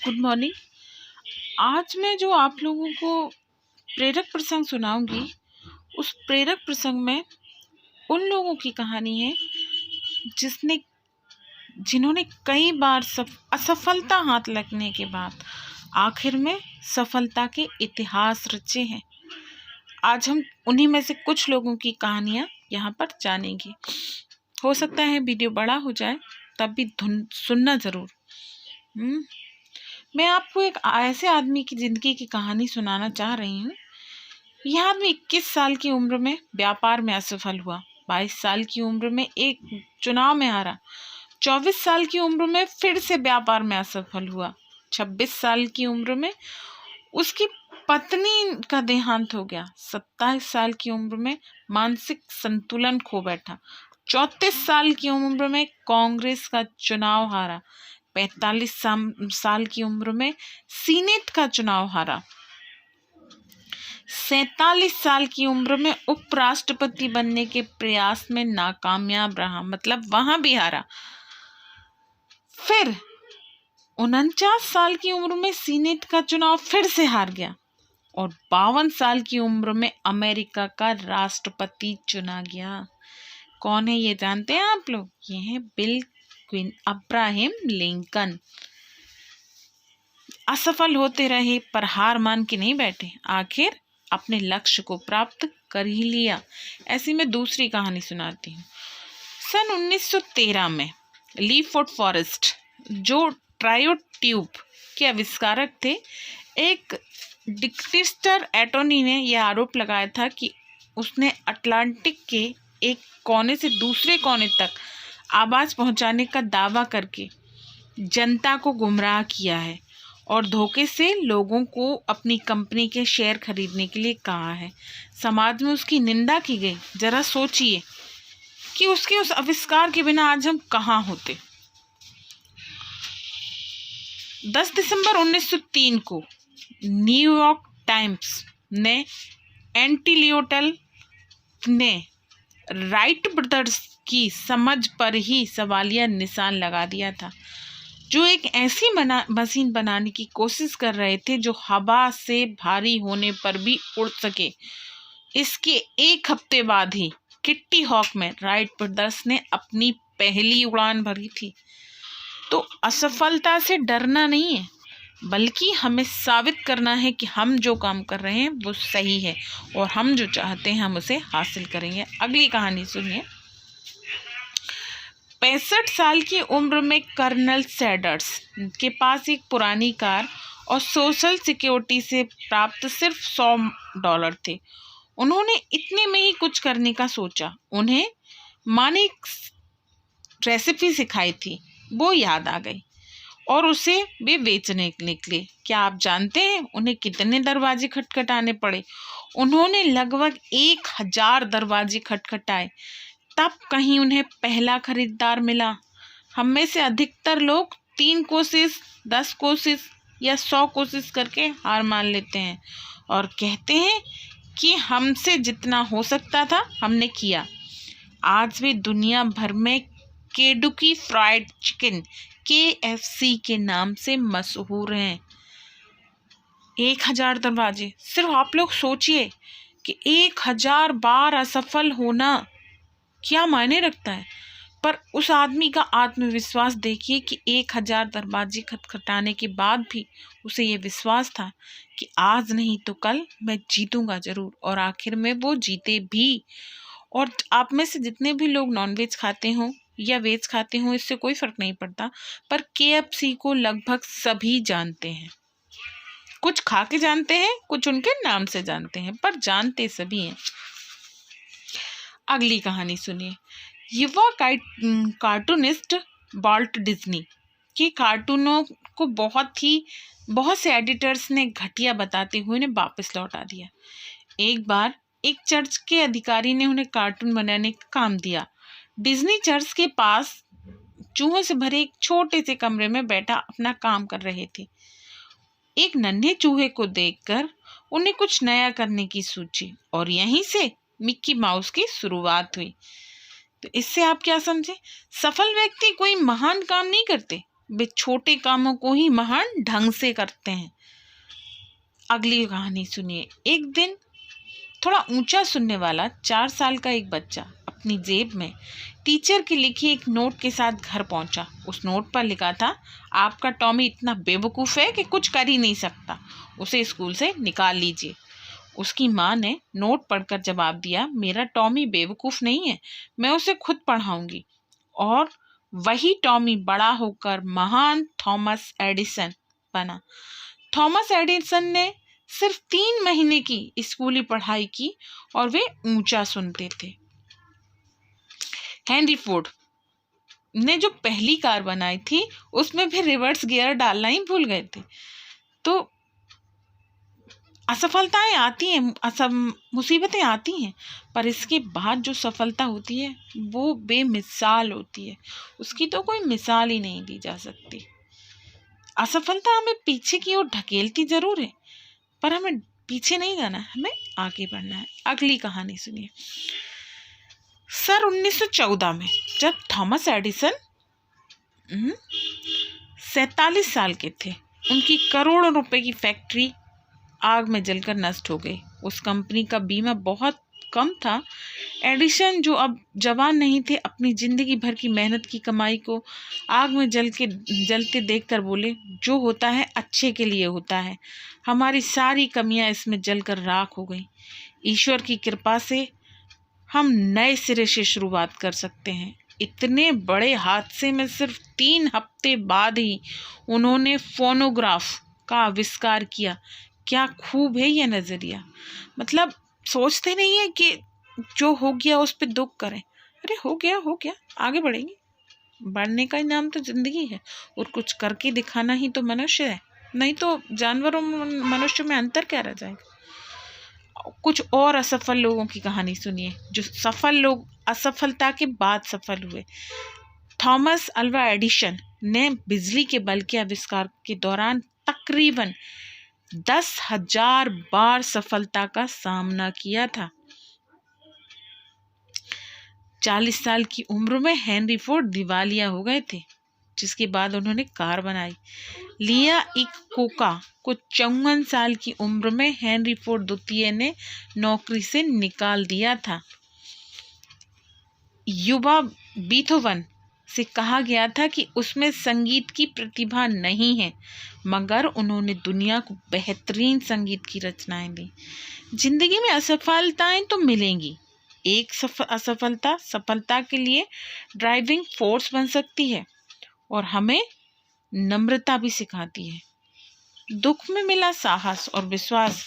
Good morning. आज मैं जो आप लोगों को प्रेरक प्रसंग सुनाऊंगी, उस प्रेरक प्रसंग में उन लोगों की कहानी है जिन्होंने कई बार असफलता हाथ लगने के बाद आखिर में सफलता के इतिहास रचे हैं। आज हम उन्हीं में से कुछ लोगों की कहानियां यहाँ पर जानेंगे। हो सकता है वीडियो बड़ा हो जाए, तब भी धुन सुनना जरूर। मैं आपको एक ऐसे आदमी की जिंदगी की कहानी सुनाना चाह रही हूँ। यह आदमी 21 साल की उम्र में व्यापार में असफल हुआ, 22 साल की उम्र में एक चुनाव में हारा, 24 साल की उम्र में फिर से व्यापार में असफल हुआ, 26 साल की उम्र में उसकी पत्नी का देहांत हो गया, 27 साल की उम्र में मानसिक संतुलन खो बैठा, 34 साल की उम्र में कांग्रेस का चुनाव हारा, 45 साल की उम्र में सीनेट का चुनाव हारा, 47 साल की उम्र में उपराष्ट्रपति बनने के प्रयास में नाकामयाब रहा, मतलब वहां भी हारा। फिर 49 साल की उम्र में सीनेट का चुनाव फिर से हार गया और 52 साल की उम्र में अमेरिका का राष्ट्रपति चुना गया। कौन है ये जानते हैं आप लोग? ये है अब्राहम लिंकन। असफल होते रहे पर हार मान के नहीं बैठे, आखिर अपने लक्ष्य को प्राप्त कर ही लिया। ऐसी मैं दूसरी कहानी सुनाती हूँ। सन 1913 में लीफोर्ड फॉरेस्ट, जो ट्रायोट्यूब के आविष्कारक थे, एक डिक्टिस्टर एटॉर्नी ने यह आरोप लगाया था कि उसने अटलांटिक के एक कोने से दूसरे कोने तक आवाज पहुंचाने का दावा करके जनता को गुमराह किया है और धोखे से लोगों को अपनी कंपनी के शेयर खरीदने के लिए कहा है। समाज में उसकी निंदा की गई। जरा सोचिए कि उसके उस आविष्कार के बिना आज हम कहाँ होते। 10 दिसंबर 1903 को न्यूयॉर्क टाइम्स ने एंटिलियोटल ने राइट ब्रदर्स की समझ पर ही सवालिया निशान लगा दिया था, जो एक ऐसी मशीन बनाने की कोशिश कर रहे थे जो हवा से भारी होने पर भी उड़ सके। इसके एक हफ्ते बाद ही किट्टी हॉक में राइट ब्रदर्स ने अपनी पहली उड़ान भरी थी। तो असफलता से डरना नहीं है, बल्कि हमें साबित करना है कि हम जो काम कर रहे हैं वो सही है और हम जो चाहते हैं हम उसे हासिल करेंगे। अगली कहानी सुनिए। 65 साल की उम्र में कर्नल सैडर्स के पास एक पुरानी कार और सोशल सिक्योरिटी से प्राप्त सिर्फ $100 थे। उन्होंने इतने में ही कुछ करने का सोचा। उन्हें माँ ने एक रेसिपी सिखाई थी, वो याद आ गई और उसे वे बेचने निकले। क्या आप जानते हैं उन्हें कितने दरवाजे खटखटाने पड़े? उन्होंने लगभग 1000 दरवाजे खटखटाए, तब कहीं उन्हें पहला खरीदार मिला। हम में से अधिकतर लोग 3 कोशिश, 10 कोशिश या 100 कोशिश करके हार मान लेते हैं और कहते हैं कि हमसे जितना हो सकता था हमने किया। आज भी दुनिया भर में केंटकी फ्राइड चिकन KFC के नाम से मशहूर हैं। 1000 दरवाजे। सिर्फ आप लोग सोचिए कि 1000 बार असफल होना क्या मायने रखता है, पर उस आदमी का आत्मविश्वास देखिए कि 1000 दरवाजे खटखटाने के बाद भी उसे ये विश्वास था कि आज नहीं तो कल मैं जीतूंगा जरूर, और आखिर में वो जीते भी। और आप में से जितने भी लोग नॉनवेज खाते हो या वेज खाते हो, इससे कोई फर्क नहीं पड़ता, पर KFC को लगभग सभी जानते हैं। कुछ खा के जानते हैं, कुछ उनके नाम से जानते हैं, पर जानते सभी हैं। अगली कहानी सुनिए। युवा कार्टूनिस्ट वाल्ट डिज्नी के कार्टूनों को बहुत से एडिटर्स ने घटिया बताते हुए उन्हें वापस लौटा दिया। एक बार एक चर्च के अधिकारी ने उन्हें कार्टून बनाने का काम दिया। डिज्नी चर्च के पास चूहों से भरे एक छोटे से कमरे में बैठा अपना काम कर रहे थे। एक नन्हे चूहे को देखकर उन्हें कुछ नया करने की सूझी और यहीं से मिक्की माउस की शुरुआत हुई। तो इससे आप क्या समझे? सफल व्यक्ति कोई महान काम नहीं करते, वे छोटे कामों को ही महान ढंग से करते हैं। अगली कहानी सुनिए। एक दिन थोड़ा ऊंचा सुनने वाला 4 साल का एक बच्चा अपनी जेब में टीचर की लिखी एक नोट के साथ घर पहुंचा। उस नोट पर लिखा था, आपका टॉमी इतना बेवकूफ़ है कि कुछ कर ही नहीं सकता, उसे स्कूल से निकाल लीजिए। उसकी माँ ने नोट पढ़कर जवाब दिया, मेरा टॉमी बेवकूफ़ नहीं है, मैं उसे खुद पढ़ाऊंगी। और वही टॉमी बड़ा होकर महान थॉमस एडिसन बना। थॉमस एडिसन ने सिर्फ 3 महीने की स्कूली पढ़ाई की और वे ऊंचा सुनते थे। हेनरी फोर्ड ने जो पहली कार बनाई थी उसमें भी रिवर्स गियर डालना ही भूल गए थे। तो असफलताएं आती हैं, मुसीबतें आती हैं, पर इसके बाद जो सफलता होती है वो बेमिसाल होती है। उसकी तो कोई मिसाल ही नहीं दी जा सकती। असफलता हमें पीछे की ओर ढकेलती जरूर है, पर हमें पीछे नहीं जाना, हमें आगे बढ़ना है। अगली कहानी सुनिए। सन 1914 में जब थॉमस एडिसन 47 साल के थे, उनकी करोड़ों रुपए की फैक्ट्री आग में जलकर नष्ट हो गई। उस कंपनी का बीमा बहुत कम था। एडिसन, जो अब जवान नहीं थे, अपनी जिंदगी भर की मेहनत की कमाई को आग में जलते देखकर बोले, जो होता है अच्छे के लिए होता है। हमारी सारी कमियां इसमें जलकर राख हो गई। ईश्वर की कृपा से हम नए सिरे से शुरुआत कर सकते हैं। इतने बड़े हादसे में सिर्फ 3 हफ्ते बाद ही उन्होंने फोनोग्राफ का आविष्कार किया। क्या खूब है यह नजरिया। मतलब सोचते नहीं है कि जो हो गया उस पर दुख करें। अरे हो गया, आगे बढ़ेंगे। बढ़ने का ही नाम तो जिंदगी है, और कुछ करके दिखाना ही तो मनुष्य है। नहीं तो जानवरों मनुष्य में अंतर क्या रह जाएगा। कुछ और असफल लोगों की कहानी सुनिए, जो सफल लोग असफलता के बाद सफल हुए। थॉमस अल्वा एडिसन ने बिजली के बल्ब के आविष्कार के दौरान तकरीबन 10,000 बार सफलता का सामना किया था। 40 साल की उम्र में हेनरी फोर्ड दिवालिया हो गए थे, जिसके बाद उन्होंने कार बनाई। लिया इकोका को 54 साल की उम्र में हेनरी फोर्ड द्वितीय ने नौकरी से निकाल दिया था। युवा बीथोवन से कहा गया था कि उसमें संगीत की प्रतिभा नहीं है, मगर उन्होंने दुनिया को बेहतरीन संगीत की रचनाएं दी। जिंदगी में असफलताएं तो मिलेंगी। एक असफलता सफलता के लिए ड्राइविंग फोर्स बन सकती है और हमें नम्रता भी सिखाती है। दुख में मिला साहस और विश्वास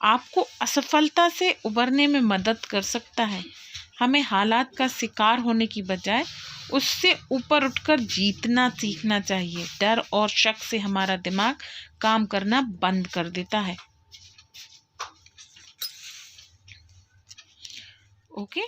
आपको असफलता से उबरने में मदद कर सकता है। हमें हालात का शिकार होने की बजाय उससे ऊपर उठकर जीतना सीखना चाहिए। डर और शक से हमारा दिमाग काम करना बंद कर देता है। ओके।